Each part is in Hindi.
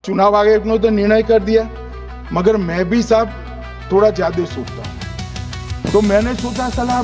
चुनाव आयोग ने तो निर्णय कर दिया, मगर मैं भी साहब थोड़ा ज्यादा सोचता हूं। तो मैंने सोचा सलाह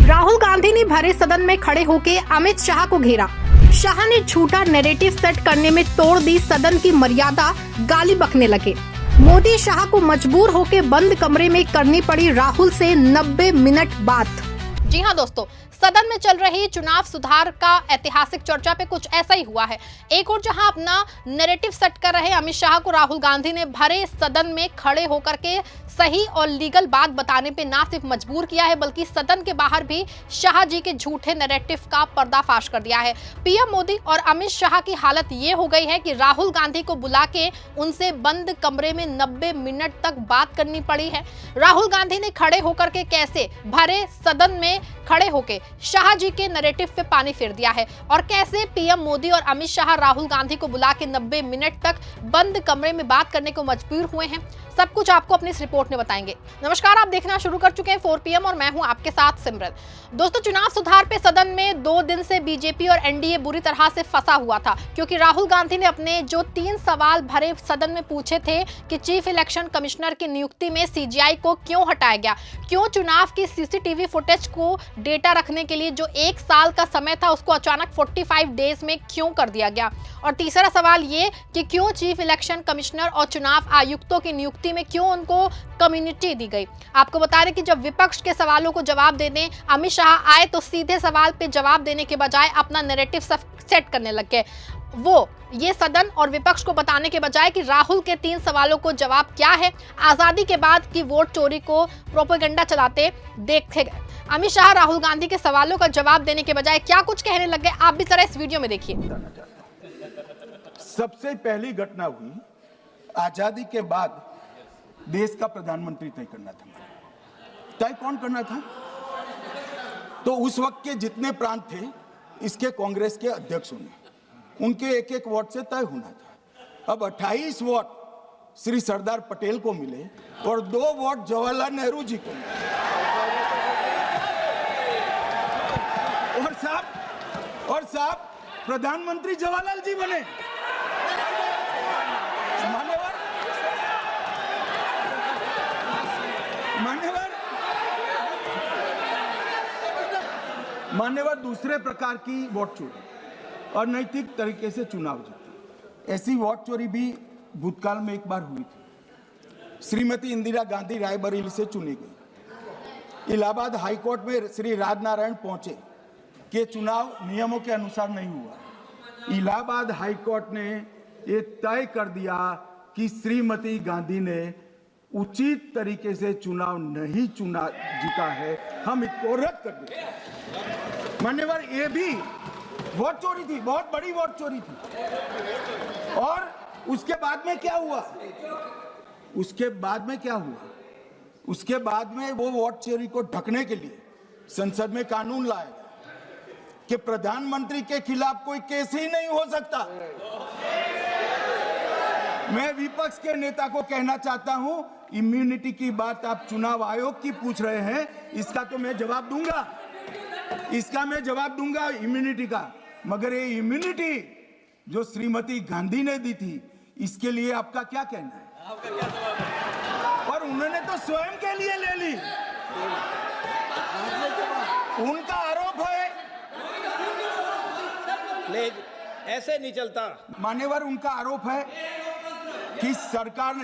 राहुल गांधी ने भरे सदन में खड़े होकर अमित शाह को घेरा। शाह ने झूठा नैरेटिव सेट करने में तोड़ दी सदन की मर्यादा, गाली बकने लगे। मोदी शाह को मजबूर होकर बंद कमरे में करनी पड़ी राहुल से 90 मिनट बात। जी हां दोस्तों, सदन में चल रही चुनाव सुधार का ऐतिहासिक चर्चा पे कुछ ऐसा ही हुआ है। एक और जहां अपना नैरेटिव सेट कर रहे अमित शाह को राहुल गांधी ने भरे सदन में खड़े होकर के सही और लीगल बात बताने पे ना सिर्फ मजबूर किया है, बल्कि सदन के बाहर भी शाह जी के झूठे नैरेटिव का पर्दाफाश कर दिया है। पीएम मोदी और अमित शाह की हालत ये हो गई है कि राहुल गांधी को बुला के उनसे बंद कमरे में 90 मिनट तक बात करनी पड़ी है। राहुल गांधी ने खड़े होकर के कैसे भरे सदन में खड़े होकर शाह जी के नैरेटिव पे पानी फेर दिया है, और कैसे पीएम मोदी और अमित शाह राहुल गांधी को बुला के 90 मिनट तक बंद कमरे में बात करने को मजबूर हुए हैं, सब कुछ आपको अपनी इस रिपोर्ट में बताएंगे। नमस्कार, आप देखना शुरू कर चुके हैं 4 PM और मैं हूं आपके साथ सिमरन। दोस्तों, चुनाव सुधार पे सदन में 2 दिन से बीजेपी और एनडीए बुरी तरह से फंसा हुआ था, क्योंकि राहुल गांधी ने अपने जो 3 सवाल भरे सदन में पूछे थे कि चीफ इलेक्शन कमिश्नर की नियुक्ति में सीजीआई को क्यों हटाया गया, क्यों चुनाव की सीसीटीवी फुटेज को डेटा रखने के लिए जो 1 साल का समय था उसको अचानक 45 डेज में क्यों कर दिया गया, और तीसरा सवाल ये कि क्यों चीफ इलेक्शन कमिश्नर और चुनाव आयुक्तों की नियुक्ति में क्यों उनको कम्युनिटी दी गई। आपको बता दें कि जब विपक्ष के सवालों को जवाब देने अमित शाह आए तो सीधे सवाल पे जवाब देने के बजाय अपना नैरेटिव सेट करने लग गए। वो ये सदन और विपक्ष को बताने के बजाय कि राहुल के 3 सवालों को जवाब क्या है, आजादी के बाद की वोट चोरी को प्रोपेगेंडा चलाते देखे गए। अमित शाह राहुल गांधी के सवालों का जवाब देने के बजाय क्या कुछ कहने लग गए, आप भी जरा इस वीडियो में देखिए। सबसे पहली घटना हुई आजादी के बाद देश का प्रधानमंत्री तय करना था। तय कौन करना था? तो उस वक्त के जितने प्रांत थे इसके कांग्रेस के अध्यक्षों ने, उनके एक-एक वोट से तय होना था। अब 28 वोट श्री सरदार पटेल को मिले और 2 वोट जवाहरलाल नेहरू जी को मिले। और साहब प्रधानमंत्री जवाहरलाल जी बने। मान्यवर दूसरे प्रकार की वोट चोरी और नैतिक तरीके से चुनाव जीता। ऐसी वोट चोरी भी भूतकाल में एक बार हुई थी। श्रीमती इंदिरा गांधी रायबरेली से चुनी गई। इलाहाबाद हाईकोर्ट में श्री राजनारायण पहुंचे कि चुनाव नियमों के अनुसार नहीं हुआ। इलाहाबाद हाईकोर्ट ने ये तय कर दिया कि श्रीमती गांधी ने उचित तरीके से चुनाव नहीं जीता है, हम इसको रद्द कर देते। मान्यवर, ये भी वोट चोरी थी, बहुत बड़ी वोट चोरी थी। और उसके बाद में क्या हुआ? उसके बाद में वो वोट चोरी को ढकने के लिए संसद में कानून लाया कि प्रधानमंत्री के खिलाफ कोई केस ही नहीं हो सकता। मैं विपक्ष के नेता को कहना चाहता हूं, इम्यूनिटी की बात आप चुनाव आयोग की पूछ रहे हैं, इसका तो मैं जवाब दूंगा, इम्यूनिटी का। मगर ये इम्यूनिटी जो श्रीमती गांधी ने दी थी, इसके लिए आपका क्या कहना है? और उन्होंने तो स्वयं के लिए ले ली। उनका आरोप है, ऐसे नहीं चलता। मान्यवर, उनका आरोप है कि सरकार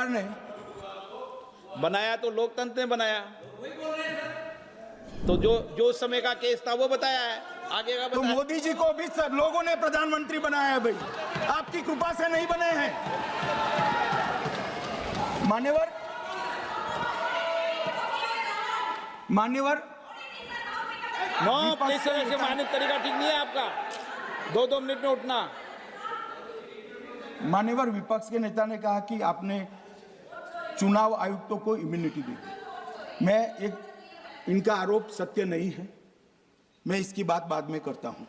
ने बनाया तो लोकतंत्र ने बनाया, तो जो समय का केस था वो बताया है, आगे का तो बताया। मोदी जी को भी सब लोगों ने प्रधानमंत्री बनाया है भाई, आपकी कृपा से नहीं बने हैं। मान्यवर नो, प्लीज से मानित तरीका ठीक नहीं है आपका, 2-2 मिनट में उठना। मान्यवर, विपक्ष के नेता ने कहा कि आपने चुनाव आयुक्तों को इम्यूनिटी दी। इनका आरोप सत्य नहीं है, मैं इसकी बात बाद में करता हूं।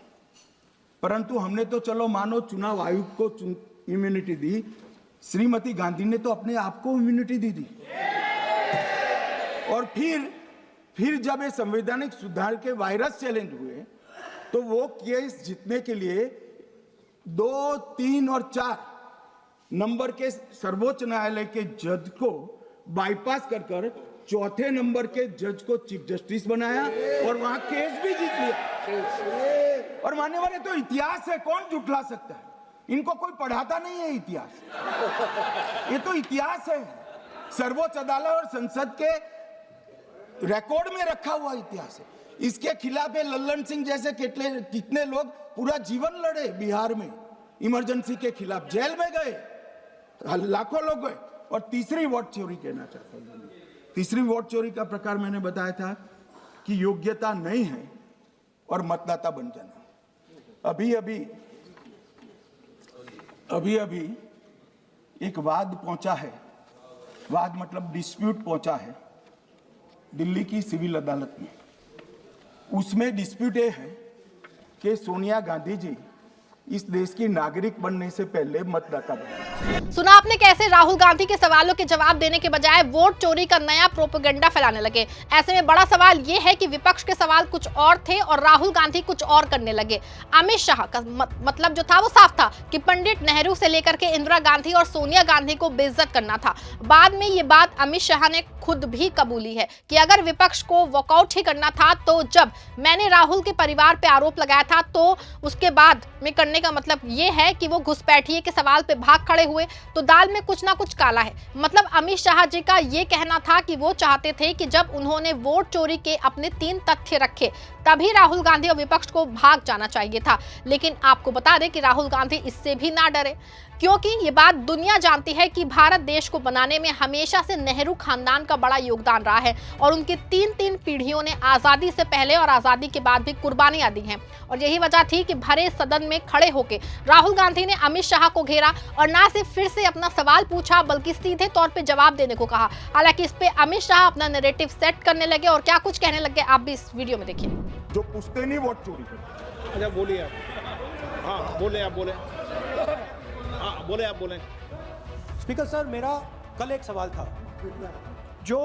परंतु हमने तो चलो मानो चुनाव आयुक्त को इम्यूनिटी दी, श्रीमती गांधी ने तो अपने आप को इम्यूनिटी दी थी। और फिर फिर जब ये संवैधानिक सुधार के वायरस चैलेंज हुए तो वो केस जीतने के लिए 2, 3 और 4 नंबर के सर्वोच्च न्यायालय के जज को बाईपास कर चौथे नंबर के जज को चीफ जस्टिस बनाया और वहां केस भी जीत लिया। और मानने वाले तो इतिहास है, कौन झुठला सकता है? इनको कोई पढ़ाता नहीं है इतिहास, ये तो इतिहास है, सर्वोच्च अदालत और संसद के रिकॉर्ड में रखा हुआ इतिहास है। इसके खिलाफ लल्लन सिंह जैसे कितने लोग पूरा जीवन लड़े बिहार में, इमरजेंसी के खिलाफ जेल में गए, लाखों लोग गए। और तीसरी वोट चोरी कहना चाहता हूं, तीसरी वोट चोरी का प्रकार मैंने बताया था कि योग्यता नहीं है और मतदाता बन जाना। अभी एक वाद पहुंचा है, वाद मतलब डिस्प्यूट पहुंचा है दिल्ली की सिविल अदालत में। उसमें डिस्प्यूट ये है कि सोनिया गांधी जी इस देश की नागरिक बनने से पहले मतदाता बने। सुना आपने कैसे राहुल गांधी के सवालों के जवाब देने के बजाय वोट चोरी का नया प्रोपेगेंडा फैलाने लगे। ऐसे में बड़ा सवाल ये है कि विपक्ष के सवाल कुछ और थे और राहुल गांधी कुछ और करने लगे। अमित शाह का मतलब जो था वो साफ था कि पंडित नेहरू से लेकर के इंदिरा गांधी और सोनिया गांधी को बेइज्जत करना था। बाद में ये बात अमित शाह ने खुद भी कबूली है कि अगर विपक्ष को वॉकआउट ही करना था तो जब मैंने राहुल के परिवार पे आरोप लगाया था तो उसके बाद में करने का मतलब ये है कि वो घुसपैठिए के सवाल पे भाग खड़े हुए, तो दाल में कुछ ना कुछ काला है। मतलब अमित शाह जी का ये कहना था कि वो चाहते थे कि जब उन्होंने वोट चोरी के अपने 3 तथ्य रखे तभी राहुल गांधी और विपक्ष को भाग जाना चाहिए था। लेकिन आपको बता दें कि राहुल गांधी इससे भी ना डरे, क्योंकि ये बात दुनिया जानती है कि भारत देश को बनाने में हमेशा से नेहरू खानदान का बड़ा योगदान रहा है और उनकी 3 पीढ़ियों ने आजादी से पहले और आजादी के बाद भी कुर्बानियां दी हैं। और यही वजह थी कि भरे सदन में खड़े होकर राहुल गांधी ने अमित शाह को घेरा और ना सिर्फ फिर से अपना सवाल पूछा बल्कि सीधे तौर पर जवाब देने को कहा। हालांकि इस पे अमित शाह अपना नैरेटिव सेट करने लगे और क्या कुछ कहने लगे आप भी इस वीडियो में देखिए। जो पूछते नहीं वोट चोरी करते। अच्छा बोलिए आप। हाँ बोले आप बोले। हाँ बोले आप बोले। स्पीकर सर, मेरा कल एक सवाल था जो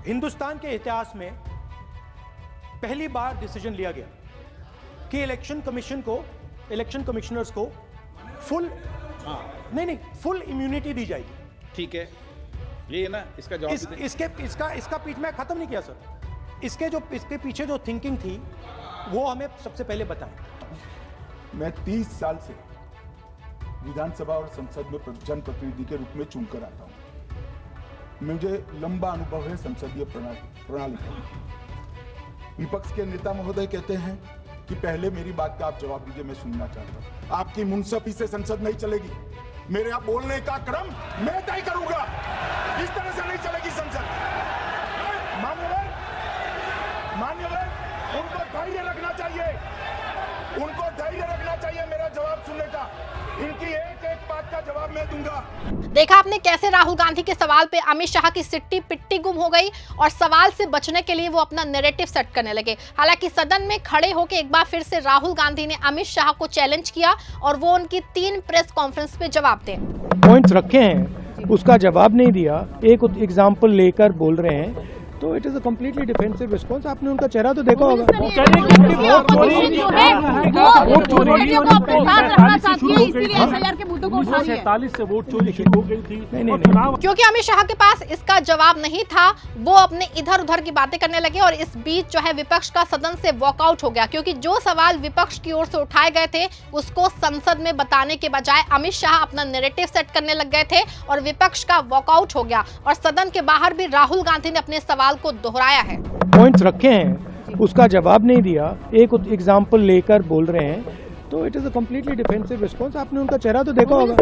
हिंदुस्तान के इतिहास में पहली बार डिसीजन लिया गया कि इलेक्शन कमीशन को, इलेक्शन कमिश्नर्स को फुल फुल इम्यूनिटी दी जाएगी। ठीक है, ये है ना, इसका जवाब इसका पीठ में खत्म नहीं किया सर। इसके पीछे जो थिंकिंग थी वो हमें सबसे पहले बताएं। मैं 30 साल से विधानसभा और संसद में जनप्रतिनिधि के रूप में चुनकर आता हूं। मुझे लंबा अनुभव है संसदीय प्रणाली का। विपक्ष के नेता महोदय कहते हैं कि पहले मेरी बात का आप जवाब दीजिए, मैं सुनना चाहता हूं। आपकी मुनसफी से संसद नहीं चलेगी, मेरे बोलने का क्रम मैं तय करूंगा, इस तरह से नहीं चलेगी संसद। मान्यवर, उनको धैर्य रखना चाहिए, उनको धैर्य रखना चाहिए मेरा जवाब सुनने का। इनकी एक बात का जवाब मैं दूंगा। देखा आपने कैसे राहुल गांधी के सवाल पे अमित शाह की सिट्टी पिट्टी गुम हो गई और सवाल से बचने के लिए वो अपना नैरेटिव सेट करने लगे। हालांकि सदन में खड़े होकर एक बार फिर से राहुल गांधी ने अमित शाह को चैलेंज किया और वो उनकी 3 प्रेस कॉन्फ्रेंस पे जवाब दें। पॉइंट्स रखे हैं, उसका जवाब नहीं दिया, एक एग्जाम्पल लेकर बोल रहे हैं, तो it is a completely defensive response. आपने उनका चेहरा तो देखा होगा। क्योंकि अमित शाह के पास इसका जवाब नहीं था, वो अपने इधर उधर की बातें करने लगे और इस बीच जो है विपक्ष का सदन से वॉकआउट हो गया, क्योंकि जो सवाल विपक्ष की ओर से उठाए गए थे उसको संसद में बताने के बजाय अमित शाह अपना नैरेटिव सेट करने लग गए थे और विपक्ष का वॉकआउट हो गया और सदन के बाहर भी राहुल गांधी ने अपने सवाल को दोहराया है। पॉइंट्स रखे हैं, उसका जवाब नहीं दिया, एक एग्जाम्पल लेकर बोल रहे हैं, तो it is a completely defensive response. आपने उनका चेहरा तो देखा होगा।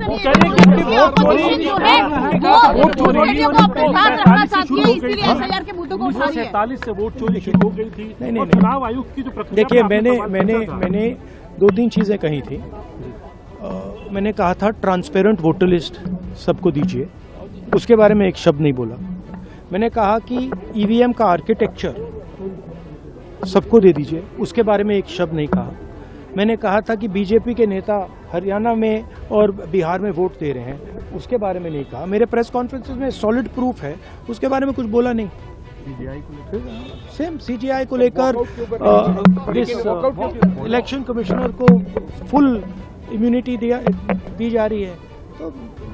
देखिए, मैंने 2-3 चीजें कही थी। मैंने कहा था ट्रांसपेरेंट वोटर लिस्ट सबको दीजिए, उसके बारे में एक शब्द नहीं बोला। मैंने कहा कि ईवीएम का आर्किटेक्चर सबको दे दीजिए, उसके बारे में एक शब्द नहीं कहा। मैंने कहा था कि बीजेपी के नेता हरियाणा में और बिहार में वोट दे रहे हैं, उसके बारे में नहीं कहा। मेरे प्रेस कॉन्फ्रेंसेस में सॉलिड प्रूफ है, उसके बारे में कुछ बोला नहीं। सेम सीजीआई को लेकर दिस इलेक्शन कमिश्नर को फुल इम्यूनिटी दी जा रही है, तो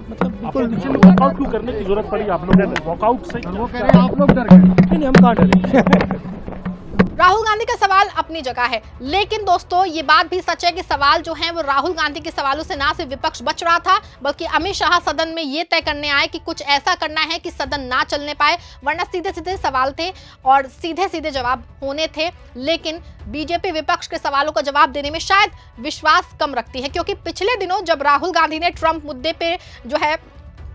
मतलब बिल्कुल वॉकआउट क्यों करने की जरूरत पड़ी आप लोगों को? वॉकआउट से वो कह रहे हैं आप लोग डर गए। नहीं, हम कहाँ डरे। राहुल गांधी का सवाल अपनी जगह है, लेकिन दोस्तों ये बात भी सच है कि सवाल जो है वो राहुल गांधी के सवालों से ना सिर्फ विपक्ष बच रहा था, बल्कि अमित शाह सदन में ये तय करने आए कि कुछ ऐसा करना है कि सदन ना चलने पाए, वरना सीधे सीधे सवाल थे और सीधे सीधे जवाब होने थे। लेकिन बीजेपी विपक्ष के सवालों का जवाब देने में शायद विश्वास कम रखती है, क्योंकि पिछले दिनों जब राहुल गांधी ने ट्रंप मुद्दे पे जो है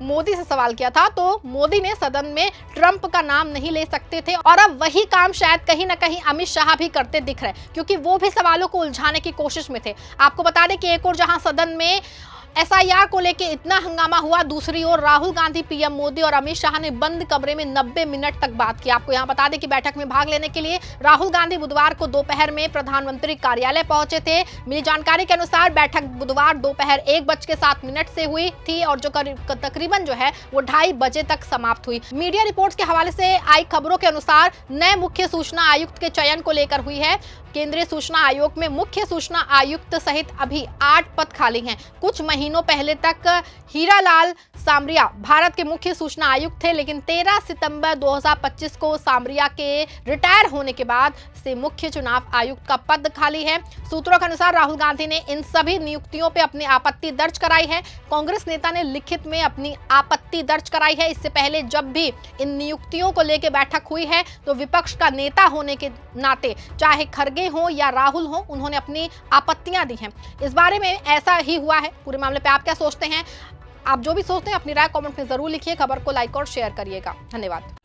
मोदी से सवाल किया था, तो मोदी ने सदन में ट्रंप का नाम नहीं ले सकते थे, और अब वही काम शायद कहीं ना कहीं अमित शाह भी करते दिख रहे, क्योंकि वो भी सवालों को उलझाने की कोशिश में थे। आपको बता दें कि एक और जहां सदन में एसआईआर को लेके इतना हंगामा हुआ, दूसरी ओर राहुल गांधी, पीएम मोदी और अमित शाह ने बंद कमरे में 90 मिनट तक बात की। आपको यहां बता दें कि बैठक में भाग लेने के लिए राहुल गांधी बुधवार को दोपहर में प्रधानमंत्री कार्यालय पहुंचे थे। मिली जानकारी के अनुसार बैठक बुधवार दोपहर 1:07 से हुई थी और जो तकरीबन जो है वो 2:30 बजे तक समाप्त हुई। मीडिया रिपोर्ट्स के हवाले से आई खबरों के अनुसार नए मुख्य सूचना आयुक्त के चयन को लेकर हुई है। केंद्रीय सूचना आयोग में मुख्य सूचना आयुक्त सहित अभी 8 पद खाली हैं। कुछ महीनों पहले तक हीरालाल सामरिया भारत के मुख्य सूचना आयुक्त थे, लेकिन 13 सितंबर 2025 को सामरिया के रिटायर होने के बाद से मुख्य चुनाव आयुक्त का पद खाली है। सूत्रों के अनुसार राहुल गांधी ने इन सभी नियुक्तियों पे अपनी आपत्ति दर्ज कराई है। कांग्रेस नेता ने लिखित में अपनी आपत्ति दर्ज कराई है। इससे पहले जब भी इन नियुक्तियों को लेकर बैठक हुई है, तो विपक्ष का नेता होने के नाते चाहे खड़गे हो या राहुल हो, उन्होंने अपनी आपत्तियां दी हैं। इस बारे में ऐसा ही हुआ है। पूरे मामले पे आप क्या सोचते हैं? आप जो भी सोचते हैं अपनी राय कमेंट में जरूर लिखिए। खबर को लाइक और शेयर करिएगा। धन्यवाद।